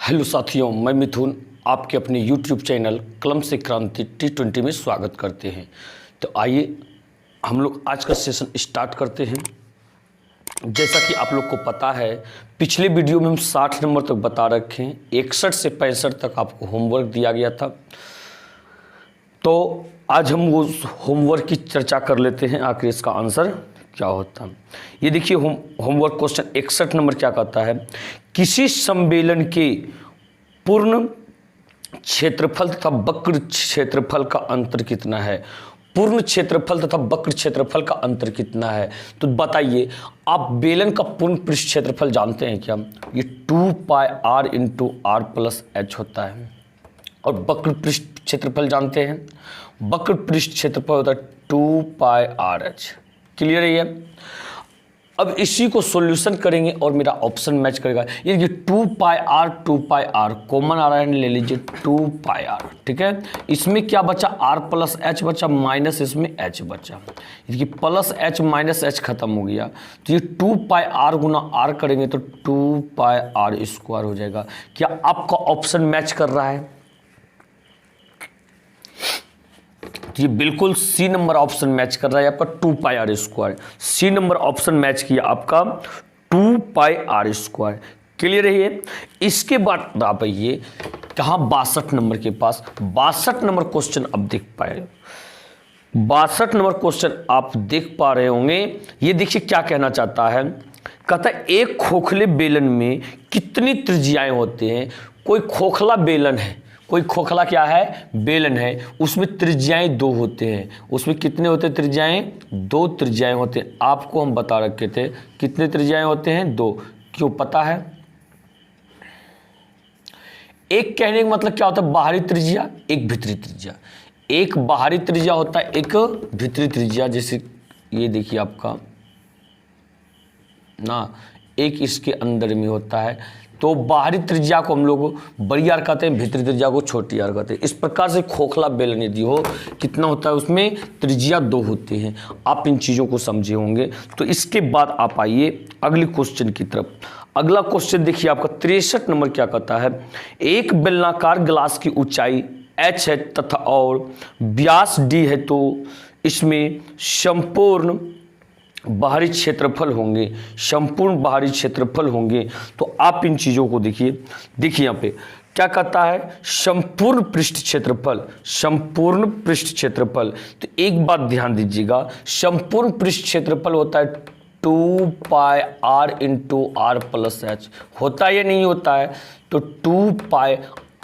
Hello साथियों, मैं मिथुन आपके अपने YouTube चैनल कलम से क्रांति T20 में स्वागत करते हैं। तो आइए हम लोग आज का सेशन स्टार्ट करते हैं। जैसा कि आप लोग को पता है, पिछले वीडियो में हम 60 नंबर तक बता रखे हैं, 61 से 65 तक आपको होमवर्क दिया गया था। तो आज हम वो होमवर्क की चर्चा कर लेते हैं, आखिर इसका आंसर क्या होता है। ये देखिए होमवर्क क्वेश्चन 61 नंबर क्या कहता है, किसी सम्मेलन के पूर्ण क्षेत्रफल तथा वक्र क्षेत्रफल का अंतर कितना है। पूर्ण क्षेत्रफल तथा वक्र क्षेत्रफल का अंतर कितना है, तो बताइए। आप बेलन का पूर्ण पृष्ठ क्षेत्रफल जानते हैं क्या? ये 2πr × r+h होता है। और वक्र पृष्ठ क्षेत्रफल जानते हैं, वक्र पृष्ठ क्षेत्रफल होता है 2πrh। क्लियर है ये? अब इसी को सॉल्यूशन करेंगे और मेरा ऑप्शन मैच करेगा। ये 2πr कॉमन आ रहा है, ले लीजिए 2πr। ठीक है, इसमें क्या बचा? r+h बचा, माइनस इसमें h बचा। इसकी प्लस h माइनस h खत्म हो गया, तो ये 2πr गुना r करेंगे तो 2πr² हो जाएगा। क्या आपका ऑप्शन मैच कर रहा है? ये बिल्कुल सी नंबर ऑप्शन मैच कर रहा है आपका 2πr²। सी नंबर ऑप्शन मैच किया आपका 2πr²। क्लियर है ये? इसके बाद आप आइए कहाँ, 62 नंबर के पास। 62 नंबर क्वेश्चन आप देख पाए, 62 नंबर क्वेश्चन आप देख पा रहे होंगे। ये देखिए क्या कहना चाहता है, कहता है एक खोखले बेलन में कितनी त्रिज्याएं होते हैं। कोई खोखला बेलन है, कोई खोखला क्या है? बेलन है, उसमें त्रिज्याएं 2 होते हैं। उसमें कितने होते हैं त्रिज्याएं? 2 त्रिज्याएं होते हैं। आपको हम बता रखे थे कितने त्रिज्याएं होते हैं? 2। क्यों पता है? एक कहने का मतलब क्या होता है? बाहरी त्रिज्या, एक भीतरी त्रिज्या। एक बाहरी त्रिज्या होता है, एक भीतरी त्रिज्या। जैसे ये देखिए आपका ना, एक इसके अंदर में होता है। तो बाहरी त्रिज्या को हम लोग बड़ी आर कहते हैं, भीतरी त्रिज्या को छोटी आर कहते हैं। इस प्रकार से खोखला बेलन यदि हो, कितना होता है? उसमें त्रिज्या 2 होती हैं। आप इन चीज़ों को समझे होंगे। तो इसके बाद आप आइए अगले क्वेश्चन की तरफ। अगला क्वेश्चन देखिए आपका 63 नंबर क्या कहता है, एक बेलनाकार गिलास की ऊंचाई h है तथा और व्यास d है, तो इसमें संपूर्ण बाहरी क्षेत्रफल होंगे, संपूर्ण बाहरी क्षेत्रफल होंगे। तो आप इन चीज़ों को देखिए। यहाँ पे क्या कहता है, संपूर्ण पृष्ठ क्षेत्रफल, संपूर्ण पृष्ठ क्षेत्रफल। तो एक बात ध्यान दीजिएगा, संपूर्ण पृष्ठ क्षेत्रफल होता है 2πr × r+h। होता है या नहीं होता है? तो 2π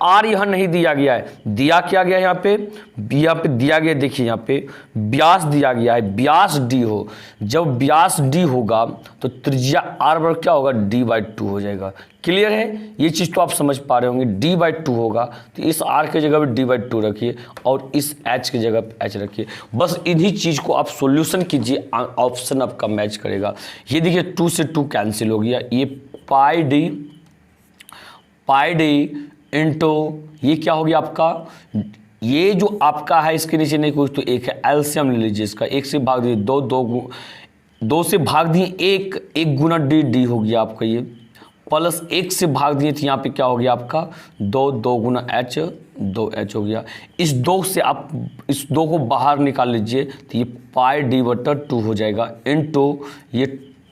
r यहाँ नहीं दिया गया है, दिया क्या गया है यहाँ पे दिया गया, देखिए यहाँ पे व्यास दिया गया है, व्यास d हो। जब व्यास d होगा तो त्रिज्या r पर क्या होगा? d/2 हो जाएगा। क्लियर है? ये चीज़ तो आप समझ पा रहे होंगे। d/2 होगा तो इस r के जगह पे d/2 रखिए और इस h के जगह पे h रखिए। बस इन्हीं चीज़ को आप सॉल्यूशन कीजिए, ऑप्शन आपका मैच करेगा। ये देखिए 2 से 2 कैंसिल हो गया, ये πd इंटू ये क्या हो गया आपका, ये जो आपका है इसके नीचे नहीं कुछ, तो एक है। एलसीएम ले लीजिए इसका, 1 से भाग दिए 2, 2 से भाग दिए 1 गुना d हो गया आपका ये, प्लस 1 से भाग दिए तो यहाँ पे क्या हो गया आपका 2 गुना h, 2h हो गया। इस 2 से आप इस 2 को बाहर निकाल लीजिए तो ये πd/2 हो जाएगा, इंटू ये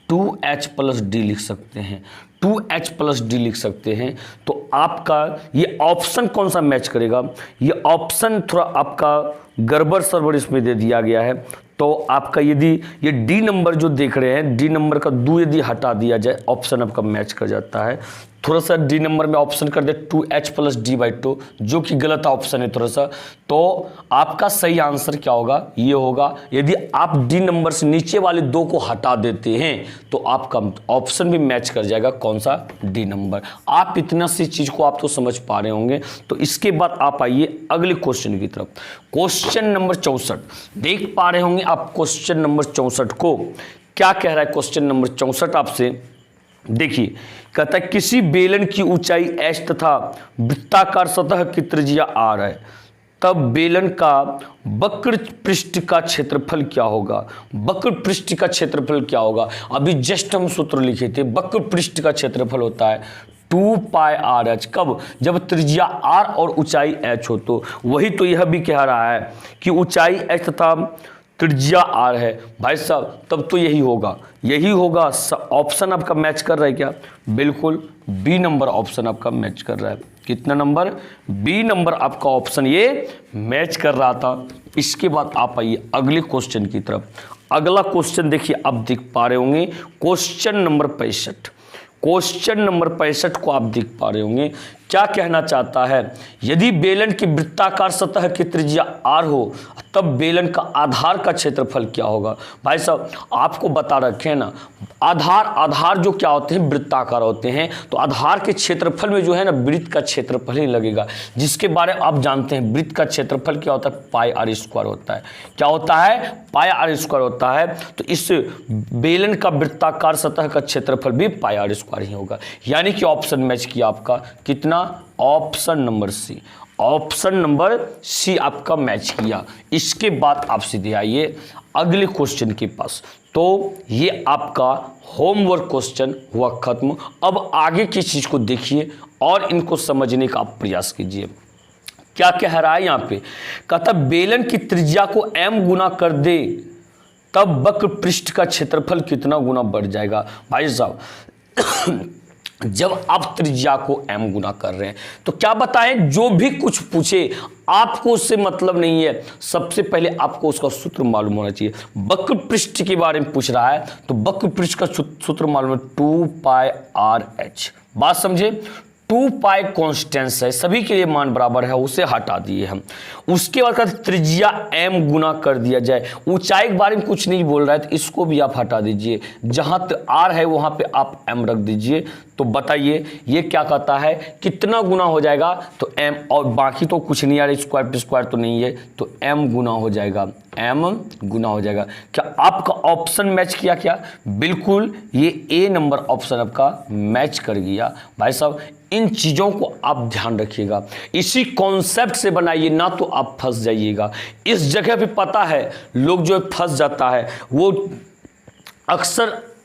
2h + d लिख सकते हैं, 2h + d लिख सकते हैं। तो आपका ये ऑप्शन कौन सा मैच करेगा? ये ऑप्शन थोड़ा आपका गड़बड़ सरबड़ इसमें दे दिया गया है। तो आपका यदि ये डी नंबर जो देख रहे हैं, डी नंबर का 2 यदि हटा दिया जाए, ऑप्शन आपका मैच कर जाता है। थोड़ा सा डी नंबर में ऑप्शन कर दे 2h + d/2, जो कि गलत ऑप्शन है थोड़ा सा। तो आपका सही आंसर क्या होगा? ये होगा। यदि आप डी नंबर से नीचे वाले 2 को हटा देते हैं तो आपका ऑप्शन भी मैच कर जाएगा। कौन सा? D number. आप इतना सी चीज़ को आप तो समझ पा रहे होंगे। तो इसके बाद आप आइए अगले क्वेश्चन की तरफ। क्वेश्चन नंबर 64 देख पा रहे होंगे आप। क्वेश्चन नंबर 64 को क्या कह रहा है? क्वेश्चन नंबर 64 आपसे देखिए, कहता है किसी बेलन की ऊंचाई h तथा वृत्ताकार सतह की त्रिज्या r है, तब बेलन का वक्र पृष्ठ का क्षेत्रफल क्या होगा? वक्र पृष्ठ का क्षेत्रफल क्या होगा? अभी जस्ट हम सूत्र लिखे थे, वक्र पृष्ठ का क्षेत्रफल होता है 2 पाई आर एच। कब? जब त्रिज्या r और ऊंचाई h हो। तो वही तो यह भी कह रहा है कि ऊंचाई h तथा त्रिज्या r है भाई साहब, तब तो यही होगा, यही होगा। ऑप्शन आपका मैच कर रहा है क्या? बिल्कुल बी नंबर ऑप्शन आपका मैच कर रहा है। कितना नंबर? बी नंबर आपका ऑप्शन ये मैच कर रहा था। इसके बाद आप आइए अगले क्वेश्चन की तरफ। अगला क्वेश्चन देखिए, आप देख पा रहे होंगे क्वेश्चन नंबर 65। क्वेश्चन नंबर 65 को आप देख पा रहे होंगे। क्या कहना चाहता है? यदि बेलन की वृत्ताकार सतह की त्रिज्या r हो तब बेलन का आधार का क्षेत्रफल क्या होगा? भाई साहब आपको बता रखे हैं ना, आधार जो क्या होते हैं? वृत्ताकार होते हैं। तो आधार के क्षेत्रफल में जो है ना वृत्त का क्षेत्रफल ही लगेगा, जिसके बारे में आप जानते हैं वृत्त का क्षेत्रफल क्या होता है? पाई आर स्क्वायर होता है। क्या होता है? पाई आर स्क्वायर होता है। तो इस बेलन का वृत्ताकार सतह का क्षेत्रफल भी पाई आर स्क्वायर ही होगा। यानी कि ऑप्शन मैच किया आपका कितना? Option number C. Option number C आपका मैच किया। इसके बाद आप सीधे आइए अगले क्वेश्चन के पास। तो ये आपका होमवर्क क्वेश्चन हुआ खत्म। अब आगे की चीज को देखिए और इनको समझने का आप प्रयास कीजिए। क्या कह रहा है यहाँ पे? कहता बेलन की त्रिज्या को m गुना कर दे तब वक्र पृष्ठ का क्षेत्रफल कितना गुना बढ़ जाएगा? भाई साहब जब आप त्रिज्या को m गुना कर रहे हैं तो क्या बताएं, जो भी कुछ पूछे आपको उससे मतलब नहीं है। सबसे पहले आपको उसका सूत्र मालूम होना चाहिए। वक्र पृष्ठ के बारे में पूछ रहा है तो वक्र पृष्ठ का सूत्र मालूम है 2 पाई आर एच। बात समझे? 2 पाई कॉन्स्टेंस है, सभी के लिए मान बराबर है, उसे हटा दिए हम। उसके बाद त्रिज्या m गुना कर दिया जाए। ऊंचाई के बारे में कुछ नहीं बोल रहा है तो इसको भी आप हटा दीजिए। जहां तक r है वहां पे आप m रख दीजिए। तो बताइए ये क्या कहता है, कितना गुना हो जाएगा? तो m, और बाकी तो कुछ नहीं, यार स्क्वायर पे स्क्वायर तो नहीं है, तो m गुना हो जाएगा, m गुना हो जाएगा। क्या आपका ऑप्शन मैच किया? क्या बिल्कुल ये ए नंबर ऑप्शन आपका मैच कर गया। भाई साहब इन चीज़ों को आप ध्यान रखिएगा, इसी कॉन्सेप्ट से बनाइए, ना तो आप फंस जाइएगा। इस जगह पे पता है लोग जो फंस जाता है वो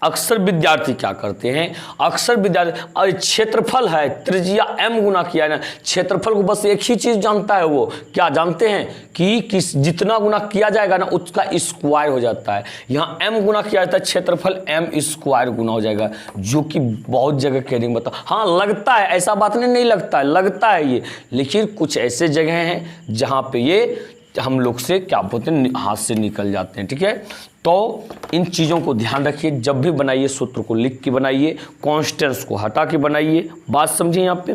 अक्सर विद्यार्थी क्या करते हैं, अक्सर विद्यार्थी अरे क्षेत्रफल है, त्रिज्या m गुना किया है ना, क्षेत्रफल को बस एक ही चीज़ जानता है। वो क्या जानते हैं कि जितना गुना किया जाएगा ना उसका स्क्वायर हो जाता है। यहाँ m गुना किया जाता है, क्षेत्रफल m स्क्वायर गुना हो जाएगा, जो कि बहुत जगह कह बता। हाँ लगता है, ऐसा बात नहीं लगता है, लगता है ये, लेकिन कुछ ऐसे जगह हैं जहाँ पे ये हम लोग से क्या बोलते हैं हाथ से निकल जाते हैं। ठीक है, तो इन चीज़ों को ध्यान रखिए। जब भी बनाइए सूत्र को लिख के बनाइए, कॉन्स्टेंट्स को हटा के बनाइए। बात समझिए यहाँ पे।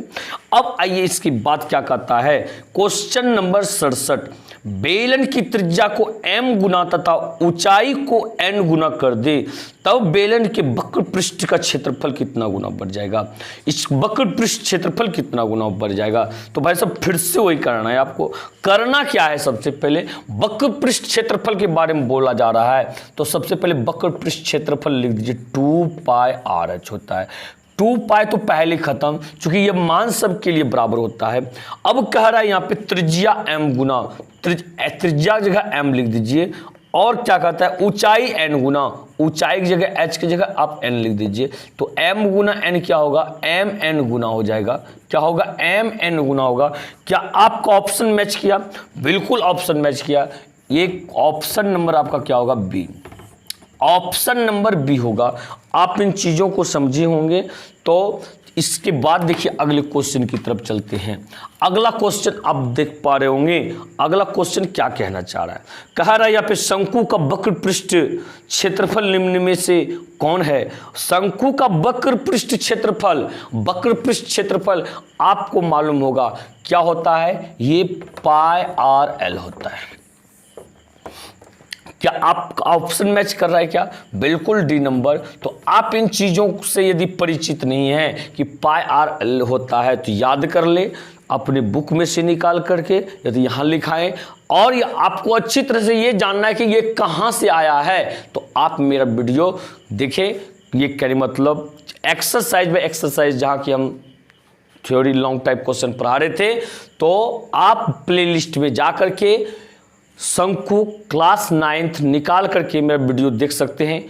अब आइए इसकी बात क्या कहता है, क्वेश्चन नंबर 67। बेलन की त्रिज्या को m गुना तथा ऊंचाई को n गुना कर दे तब बेलन के वक्र पृष्ठ का क्षेत्रफल कितना गुना बढ़ जाएगा? इस वक्र पृष्ठ क्षेत्रफल कितना गुना बढ़ जाएगा? तो भाई साहब फिर से वही करना है आपको। करना क्या है, सबसे पहले वक्र पृष्ठ क्षेत्रफल के बारे में बोला जा रहा है तो सबसे पहले वक्र पृष्ठ क्षेत्रफल लिख दीजिए। 2 पाई आर एच होता है। 2 पाई तो पहले खत्म, चूंकि ये मान सबके लिए बराबर होता है। अब कह रहा है यहाँ पे त्रिज्या m गुना, त्रिज्या की जगह m लिख दीजिए। और क्या कहता है, ऊंचाई n गुना, ऊंचाई की जगह h की जगह आप n लिख दीजिए। तो m गुना n क्या होगा, m n गुना हो जाएगा। क्या होगा, m n गुना होगा। क्या आपका ऑप्शन मैच किया? बिल्कुल ऑप्शन मैच किया। ये ऑप्शन नंबर आपका क्या होगा, बी। ऑप्शन नंबर बी होगा। आप इन चीज़ों को समझे होंगे। तो इसके बाद देखिए अगले क्वेश्चन की तरफ चलते हैं। अगला क्वेश्चन आप देख पा रहे होंगे। अगला क्वेश्चन क्या कहना चाह रहा है, कह रहा है यहाँ पे शंकु का वक्र पृष्ठ क्षेत्रफल निम्न में से कौन है? शंकु का वक्र पृष्ठ क्षेत्रफल, वक्र पृष्ठ क्षेत्रफल आपको मालूम होगा क्या होता है, ये पाई आर एल होता है। क्या आपका ऑप्शन मैच कर रहा है? क्या बिल्कुल डी नंबर। तो आप इन चीज़ों से यदि परिचित नहीं है कि पाई आर एल होता है तो याद कर ले अपने बुक में से निकाल करके, यदि यहाँ लिखाएं। और ये आपको अच्छी तरह से ये जानना है कि ये कहाँ से आया है तो आप मेरा वीडियो देखें। ये कह मतलब एक्सरसाइज बाय एक्सरसाइज, जहाँ की हम थ्योरी लॉन्ग टाइप क्वेश्चन पढ़ा रहे थे, तो आप प्लेलिस्ट में जा करके शंकु क्लास 9th निकाल करके मेरा वीडियो देख सकते हैं।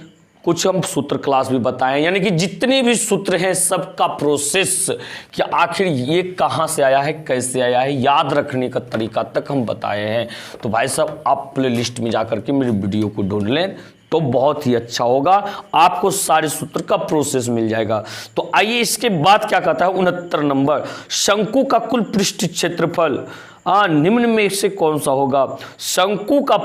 कुछ हम सूत्र क्लास भी बताए, यानी कि जितने भी सूत्र हैं सबका प्रोसेस कि आखिर ये कहाँ से आया है, कैसे आया है, याद रखने का तरीका तक हम बताए हैं। तो भाई साहब आप प्ले लिस्ट में जा करके मेरी वीडियो को ढूंढ लें तो बहुत ही अच्छा होगा, आपको सारे सूत्र का प्रोसेस मिल जाएगा। तो आइए इसके बाद क्या कहता है 69 नंबर, शंकु का कुल पृष्ठ क्षेत्रफल निम्न में से कौन सा होगा। शंकु का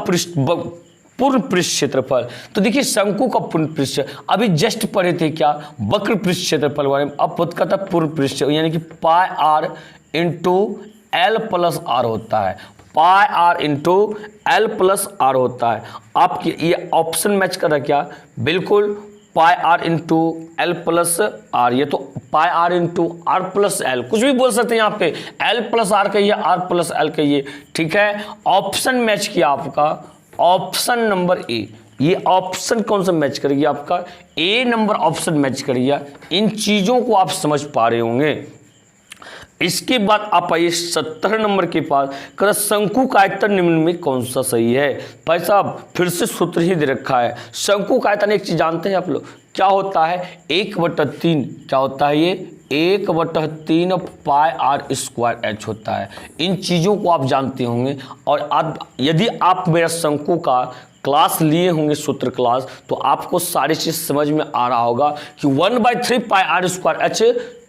पूर्ण पृष्ठ क्षेत्रफल, तो देखिए शंकु का पूर्ण पृष्ठ अभी जस्ट पढ़े थे क्या, वक्र पृष्ठ क्षेत्रफल बारे में। अब कहता है पूर्ण पृष्ठ यानी कि pi R into L plus R होता है, pi R into L plus R होता है। आपके ये ऑप्शन मैच कर रहा है क्या, बिल्कुल pi R into L plus R, ये तो pi R into R plus L, कुछ भी बोल सकते हैं यहाँ पे, एल प्लस आर कहिए, आर प्लस एल कहिए, ठीक है। ऑप्शन मैच किया आपका ऑप्शन नंबर ए, ये ऑप्शन कौन सा मैच करेगी आपका, ए नंबर ऑप्शन मैच करेगा। इन चीजों को आप समझ पा रहे होंगे। इसके बाद आप आइए 70 नंबर के पास, कर शंकु का आयतन निम्न में कौन सा सही है। भाई साहब फिर से सूत्र ही दे रखा है, शंकु का आयतन एक चीज जानते हैं आप लोग क्या होता है, 1/3, क्या होता है ये 1/3 पाई आर स्क्वायर एच होता है। इन चीज़ों को आप जानते होंगे, और यदि आप मेरा शंकु का क्लास लिए होंगे सूत्र क्लास, तो आपको सारी चीज़ समझ में आ रहा होगा कि 1/3 पाई आर स्क्वायर एच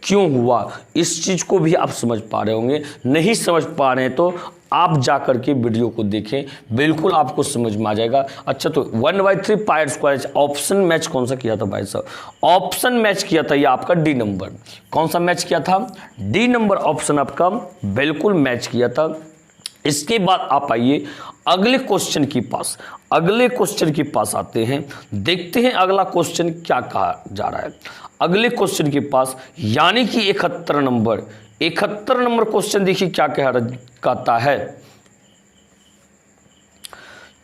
क्यों हुआ, इस चीज़ को भी आप समझ पा रहे होंगे। नहीं समझ पा रहे हैं तो आप जा करके वीडियो को देखें, बिल्कुल आपको समझ में आ जाएगा। अच्छा तो 1/3 पाई आर स्क्वायर, ऑप्शन मैच कौन सा किया था भाई साहब, ऑप्शन मैच किया था ये आपका डी नंबर, कौन सा मैच किया था, डी नंबर ऑप्शन आपका बिल्कुल मैच किया था। इसके बाद आप आइए अगले क्वेश्चन के पास, अगले क्वेश्चन के पास आते हैं, देखते हैं अगला क्वेश्चन क्या कहा जा रहा है अगले क्वेश्चन के पास, यानी कि 71 नंबर, 71 नंबर क्वेश्चन देखिए क्या कहता है।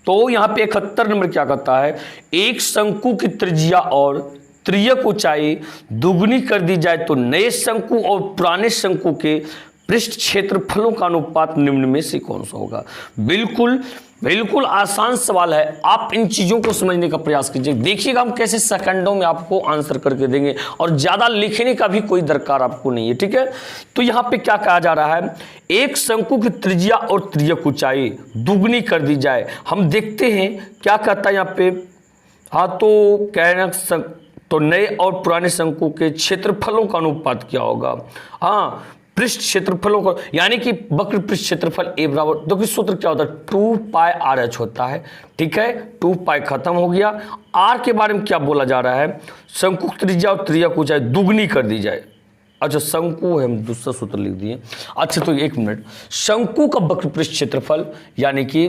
तो यहां पे 71 नंबर क्या कहता है, एक शंकु की त्रिज्या और त्रियक ऊंचाई दुगनी कर दी जाए तो नए शंकु और पुराने शंकु के पृष्ठ क्षेत्रफलों का अनुपात निम्न में से कौन सा होगा। बिल्कुल बिल्कुल आसान सवाल है, आप इन चीज़ों को समझने का प्रयास कीजिए, देखिएगा हम कैसे सेकंडों में आपको आंसर करके देंगे, और ज़्यादा लिखने का भी कोई दरकार आपको नहीं है, ठीक है। तो यहाँ पे क्या कहा जा रहा है, एक शंकु की त्रिज्या और त्रियक ऊंचाई दुगनी कर दी जाए। हम देखते हैं क्या कहता है यहाँ पे, हाँ तो कहना तो नए और पुराने शंकु के क्षेत्रफलों का अनुपात क्या होगा, हाँ पृष्ठ क्षेत्रफलों का, यानी कि वक्र पृष्ठ क्षेत्रफल ए बराबर, देखिए सूत्र क्या होता है 2 पाई आर एच होता है, ठीक है। 2 पाई खत्म हो गया। आर के बारे में क्या बोला जा रहा है, शंकु त्रिज्या और त्रियक ऊंचाई दुगनी कर दी जाए। अच्छा शंकु है, हम दूसरा सूत्र लिख दिए। अच्छा तो एक मिनट, शंकु का वक्र पृष्ठ क्षेत्रफल यानी कि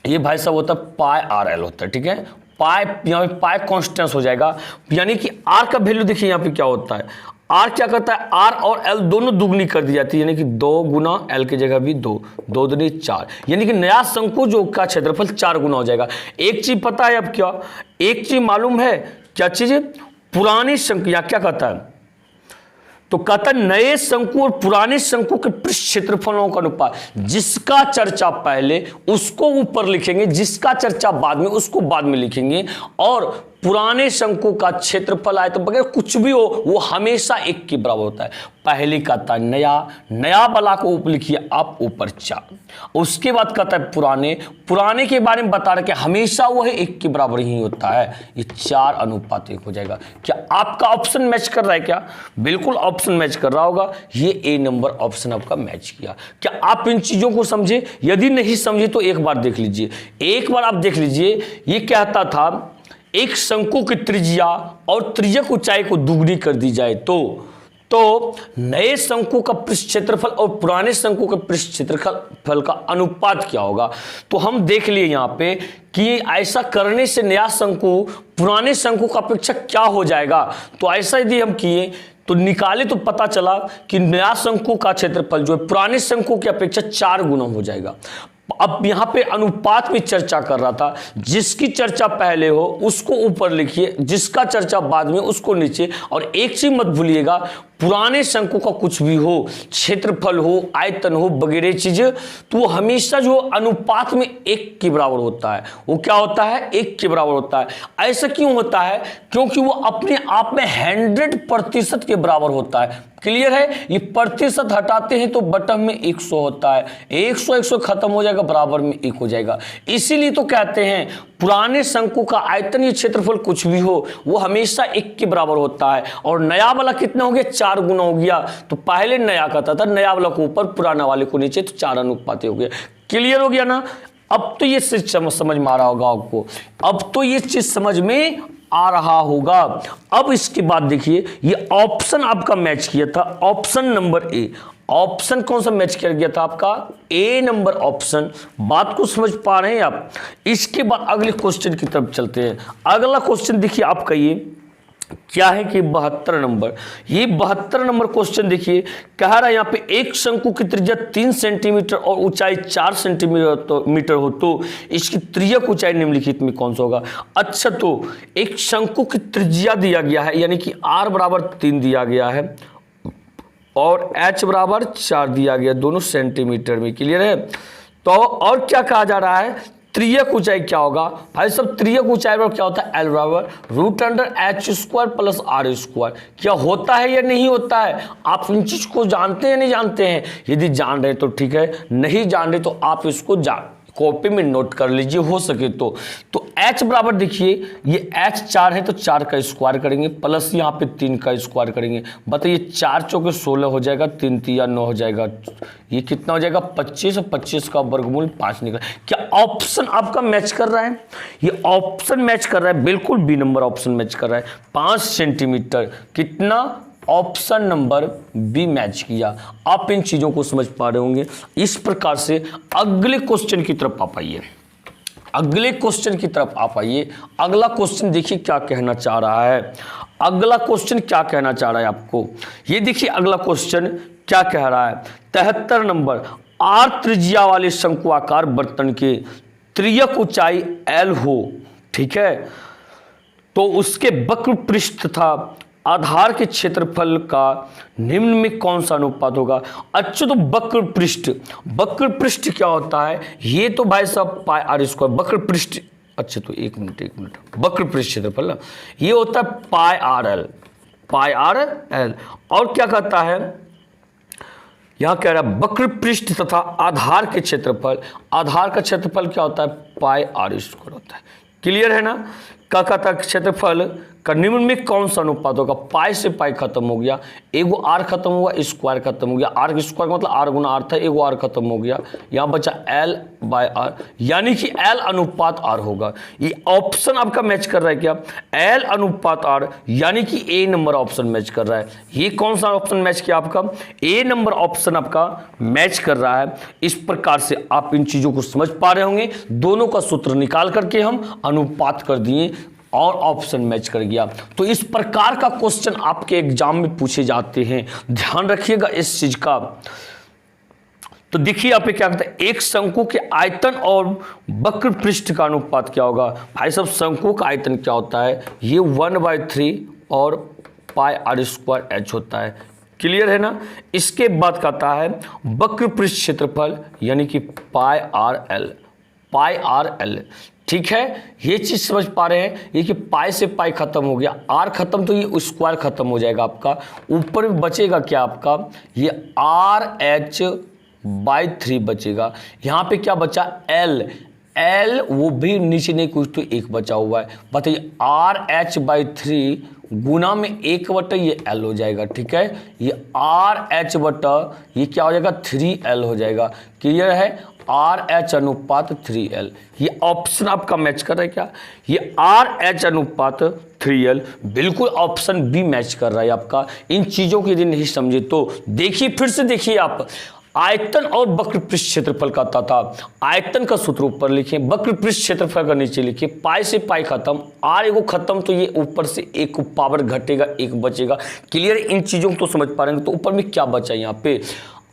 ये भाई साहब होता है पाई आर एल होता है, ठीक है। पाई यहाँ पे पाई कॉन्स्टेंस हो जाएगा, यानी कि आर का वैल्यू देखिए यहाँ पे क्या होता है, आर क्या करता है, आर और एल दोनों दुगनी कर दी जाती है, यानी कि 2 गुना एल की जगह भी 2, 2 दूनी 4, यानी कि नया शंकु जो का क्षेत्रफल 4 गुना हो जाएगा। एक चीज पता है अब क्या, एक चीज मालूम है, क्या चीज, पुराने शंकु, या क्या कहता है, तो कहता है नए शंकु और पुराने शंकु के पृष्ठ क्षेत्रफलों का अनुपात, जिसका चर्चा पहले उसको ऊपर लिखेंगे, जिसका चर्चा बाद में उसको बाद में लिखेंगे, और पुराने शंकु का क्षेत्रफल आए तो बगैर कुछ भी हो वो हमेशा 1 के बराबर होता है। पहले कहता है नया, नया वाला को ऊपर लिखिए आप ऊपर 4, उसके बाद कहता है पुराने, पुराने के बारे में बता रहे कि हमेशा वह 1 के बराबर ही होता है, ये 4:1 हो जाएगा। क्या आपका ऑप्शन मैच कर रहा है क्या, बिल्कुल ऑप्शन मैच कर रहा होगा, ये ए नंबर ऑप्शन आपका मैच किया। क्या आप इन चीजों को समझे, यदि नहीं समझे तो एक बार देख लीजिए, एक बार आप देख लीजिए। ये कहता था एक शंकु की त्रिज्या और त्रियक ऊंचाई को दुगनी कर दी जाए तो नए शंकु का पृष्ठ क्षेत्रफल और पुराने शंकु के पृष्ठ क्षेत्रफल का अनुपात क्या होगा। तो हम देख लिए यहाँ पे कि ऐसा करने से नया शंकु पुराने शंकु का अपेक्षा क्या हो जाएगा। तो ऐसा यदि हम किए तो निकाले तो पता चला कि नया शंकु का क्षेत्रफल जो है पुराने शंकु की अपेक्षा 4 गुना हो जाएगा। अब यहाँ पे अनुपात में चर्चा कर रहा था, जिसकी चर्चा पहले हो उसको ऊपर लिखिए, जिसका चर्चा बाद में उसको नीचे, और एक चीज मत भूलिएगा पुराने शंकु का कुछ भी हो, क्षेत्रफल हो, आयतन हो, वगैरह चीज, तो वो हमेशा जो अनुपात में 1 के बराबर होता है। वो क्या होता है? 1 के बराबर होता है। ऐसा क्यों होता है? क्योंकि वो अपने आप में 100% के बराबर होता है। क्लियर है? ये प्रतिशत हटाते हैं तो बटन में 100 होता है, 100 खत्म हो जाएगा, बराबर में 1 हो जाएगा। इसीलिए तो कहते हैं पुराने शंकु का आयतन या क्षेत्रफल कुछ भी हो वो हमेशा 1 के बराबर होता है। और नया वाला कितना हो गया? 4 गुना हो गया। तो पहले नया कहता था, नया वाला को ऊपर, पुराना वाले को नीचे, तो 4 अनुपात हो गया। क्लियर हो गया ना? अब तो ये चीज समझ में आ रहा होगा आपको, अब तो ये चीज समझ में आ रहा होगा। अब इसके बाद देखिए, ये ऑप्शन आपका मैच किया था, ऑप्शन नंबर ए। ऑप्शन कौन सा मैच किया गया था आपका? ए नंबर ऑप्शन। बात को समझ पा रहे हैं आप? इसके बाद अगले क्वेश्चन की तरफ चलते हैं। अगला क्वेश्चन देखिए आपका ये क्या है कि 72 नंबर। ये 72 नंबर क्वेश्चन देखिए, कह रहा है यहाँ पे एक शंकु की त्रिज्या 3 सेंटीमीटर और ऊंचाई 4 सेंटीमीटर हो तो इसकी त्रिज्यक ऊंचाई निम्नलिखित में कौन सा होगा? अच्छा, तो एक शंकु की त्रिज्या दिया गया है, यानी कि r बराबर 3 दिया गया है और h बराबर 4 दिया गया, दोनों सेंटीमीटर में। क्लियर है? तो और क्या कहा जा रहा है? त्रिज्यक ऊंचाई क्या होगा भाई सब? त्रिज्यक ऊंचाई पर क्या होता है? L बराबर √h² प्लस r²। क्या होता है या नहीं होता है? आप इन चीज को जानते हैं नहीं जानते हैं? यदि जान रहे तो ठीक है, नहीं जान रहे तो आप इसको कॉपी में नोट कर लीजिए हो सके तो h बराबर देखिए, ये h 4 है तो 4 का स्क्वायर करेंगे, प्लस यहाँ पे 3 का स्क्वायर करेंगे। बताइए 4 चौके 16 हो जाएगा, 3 तिया 9 हो जाएगा, ये कितना हो जाएगा? 25। 25 का वर्गमूल 5 निकला। क्या ऑप्शन आपका मैच कर रहा है? ये ऑप्शन मैच कर रहा है, बिल्कुल बी नंबर ऑप्शन मैच कर रहा है। 5 सेंटीमीटर कितना? ऑप्शन नंबर बी मैच किया। आप इन चीजों को समझ पा रहे होंगे। इस प्रकार से अगले क्वेश्चन की तरफ आप आइए, अगले क्वेश्चन की तरफ आप आइए। अगला क्वेश्चन देखिए क्या कहना चाह रहा है। अगला क्वेश्चन क्या कहना चाह रहा है आपको, ये देखिए अगला क्वेश्चन क्या कह रहा है। 73 नंबर, आर त्रिज्या वाले शंकुआकार बर्तन के त्रिज्यक ऊंचाई L हो, ठीक है, तो उसके वक्र पृष्ठ तथा आधार के क्षेत्रफल का निम्न में कौन सा अनुपात होगा? अच्छा, तो वक्र पृष्ठ, वक्र पृष्ठ क्या होता है? ये तो भाई साहब पाई r²। वक्र पृष्ठ, अच्छा तो एक मिनट, वक्र पृष्ठ क्षेत्रफल ना, ये होता है पाई आर एल। और क्या कहता है यहां? कह रहा है वक्र पृष्ठ तथा आधार के क्षेत्रफल, आधार का क्षेत्रफल क्या होता है? पाई r² होता है। क्लियर है ना? क्या कहता है? क्षेत्रफल का निम्न में कौन सा अनुपात होगा? पाई से पाई खत्म हो गया, एगो आर खत्म हुआ, स्क्वायर खत्म हो गया, आर स्क्वायर मतलब आर गुना आर था, एगो आर खत्म हो गया, यहाँ बचा L/R, यानी कि L अनुपात R होगा। ये ऑप्शन आपका मैच कर रहा है क्या? L अनुपात R, यानी कि ए नंबर ऑप्शन मैच कर रहा है। ये कौन सा ऑप्शन मैच किया आपका? ए नंबर ऑप्शन आपका मैच कर रहा है। इस प्रकार से आप इन चीजों को समझ पा रहे होंगे। दोनों का सूत्र निकाल करके हम अनुपात कर दिए और ऑप्शन मैच कर गया। तो इस प्रकार का क्वेश्चन आपके एग्जाम में पूछे जाते हैं, ध्यान रखिएगा इस चीज का। तो देखिए यहाँ पे क्या कहता है, एक शंकु के आयतन और वक्र पृष्ठ का अनुपात क्या होगा? भाई साहब शंकु का आयतन क्या होता है? ये 1/3 और पाई r² h होता है। क्लियर है ना? इसके बाद कहता है वक्र पृष्ठ क्षेत्रफल, यानी कि पाई r l। ठीक है, ये चीज समझ पा रहे हैं? ये कि पाई से पाई खत्म हो गया, आर खत्म तो ये स्क्वायर खत्म हो जाएगा आपका। ऊपर में बचेगा क्या आपका? ये RH/3 बचेगा। यहाँ पे क्या बचा? L, वो भी नीचे नहीं कुछ तो 1 बचा हुआ है। बताइए RH/3 गुना में 1/, ये L हो जाएगा। ठीक है, ये RH/, ये क्या हो जाएगा? 3L हो जाएगा। क्लियर है? RH अनुपात 3L। ये ऑप्शन आपका मैच कर रहा है क्या? ये RH अनुपात 3L बिल्कुल ऑप्शन बी मैच कर रहा है आपका। इन चीजों को यदि नहीं समझे तो देखिए, फिर से देखिए आप। आयतन और वक्र पृष्ठ क्षेत्रफल का था। आयतन का सूत्र ऊपर लिखें, वक्र पृष्ठ क्षेत्रफल का नीचे लिखिए। पाई से पाई खत्म, आर एगो खत्म तो ये ऊपर से 1 पावर घटेगा, 1 बचेगा। क्लियर? इन चीजों को तो समझ पा रहे हैं। तो ऊपर में क्या बचा? यहाँ पे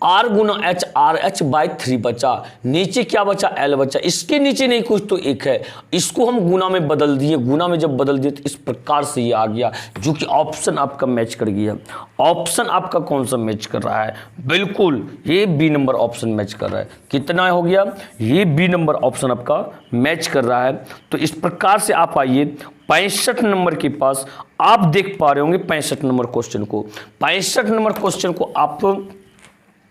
R Guna H, RH by 3 बचा, नीचे क्या बचा, L बचा, इसके नीचे नहीं कुछ तो 1 है, इसको हम गुना में बदल दिए, गुना में जब बदल दिए तो इस प्रकार से ये आ गया, जो कि ऑप्शन आपका मैच कर गया। ऑप्शन आपका कौन सा मैच कर रहा है, बिल्कुल ये बी नंबर ऑप्शन मैच कर रहा है। कितना हो गया, ये बी नंबर ऑप्शन आपका मैच कर रहा है। तो इस प्रकार से आप आइए 65 नंबर के पास, आप देख पा रहे होंगे 65 नंबर क्वेश्चन को, 65 नंबर क्वेश्चन को आप,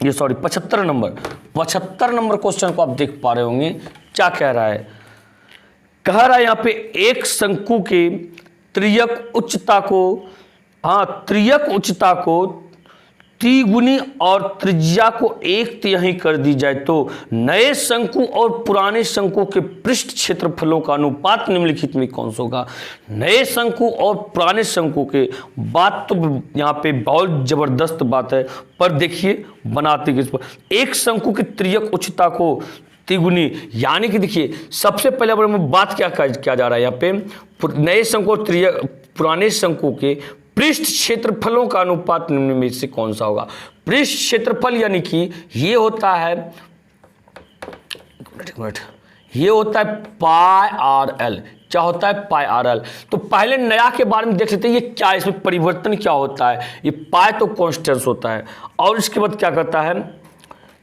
ये सॉरी 75 नंबर क्वेश्चन को आप देख पा रहे होंगे। क्या कह रहा है, कह रहा है यहाँ पे एक शंकु के त्रियक उच्चता को, त्रियक उच्चता को त्रिगुनी और त्रिज्या को 1/3 कर दी जाए तो नए शंकु और पुराने शंकु के पृष्ठ क्षेत्रफलों का अनुपात निम्नलिखित में कौन सा होगा। नए शंकु और पुराने शंकु के, बात तो यहाँ पे बहुत जबरदस्त बात है, पर देखिए बनाते किस पर, एक शंकु की त्रियक उच्चता को त्रिगुनी, यानी कि देखिए सबसे पहले बात क्या जा रहा है यहाँ पे, नए शंकु और पुराने शंकु के पृष्ठ क्षेत्रफलों का अनुपात निम्न में से कौन सा होगा। पृष्ठ क्षेत्रफल यानी कि ये होता है, ये होता है पाई आर एल। क्या होता है, पाई आर एल। तो पहले नया के बारे में देख लेते हैं, ये क्या, इसमें परिवर्तन क्या होता है। ये पाई तो कॉन्स्टेंस होता है, और इसके बाद क्या करता है,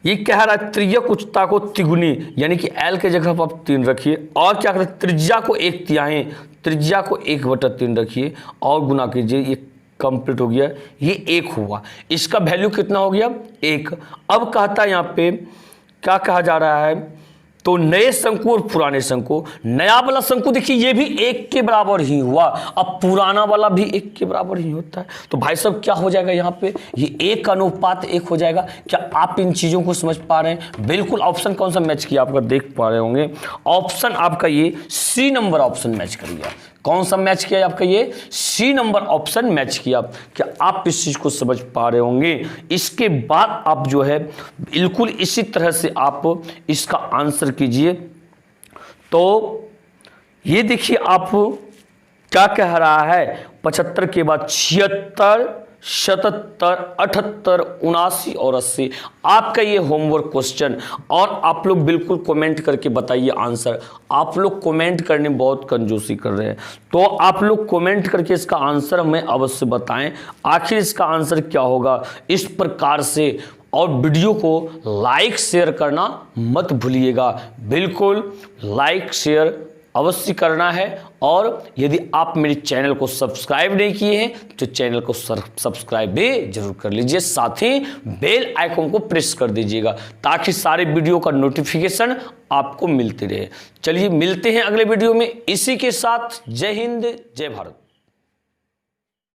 ये कह रहा है त्रियक उच्चता को त्रिगुनी, यानी कि एल के जगह पर आप 3 रखिए, और क्या करते हैं त्रिज्या को 1/3, त्रिज्या को 1/3 रखिए और गुना कीजिए, ये कंप्लीट हो गया, ये 1 हुआ, इसका वैल्यू कितना हो गया 1। अब कहता है यहाँ पे क्या कहा जा रहा है, तो नए शंकु और पुराने शंकु, नया वाला शंकु देखिए ये भी 1 के बराबर ही हुआ, अब पुराना वाला भी 1 के बराबर ही होता है। तो भाई साहब क्या हो जाएगा यहाँ पे, ये 1 का अनुपात 1 हो जाएगा। क्या आप इन चीज़ों को समझ पा रहे हैं। बिल्कुल ऑप्शन कौन सा मैच किया आपका देख पा रहे होंगे, ऑप्शन आपका ये सी नंबर ऑप्शन मैच कर गया। कौन सा मैच किया आपका, ये सी नंबर ऑप्शन मैच किया। क्या आप इस चीज को समझ पा रहे होंगे। इसके बाद आप जो है बिल्कुल इसी तरह से आप इसका आंसर कीजिए। तो ये देखिए आप क्या कह रहा है, 75 के बाद 76, 77, 78, 79 और 80 आपका ये होमवर्क क्वेश्चन। और आप लोग बिल्कुल कमेंट करके बताइए आंसर। आप लोग कमेंट करने बहुत कंजूसी कर रहे हैं, तो आप लोग कमेंट करके इसका आंसर हमें अवश्य बताएं, आखिर इसका आंसर क्या होगा इस प्रकार से। और वीडियो को लाइक शेयर करना मत भूलिएगा, बिल्कुल लाइक शेयर अवश्य करना है। और यदि आप मेरे चैनल को सब्सक्राइब नहीं किए हैं तो चैनल को सब्सक्राइब भी जरूर कर लीजिए, साथ ही बेल आइकन को प्रेस कर दीजिएगा ताकि सारे वीडियो का नोटिफिकेशन आपको मिलते रहे। चलिए मिलते हैं अगले वीडियो में। इसी के साथ जय हिंद जय भारत।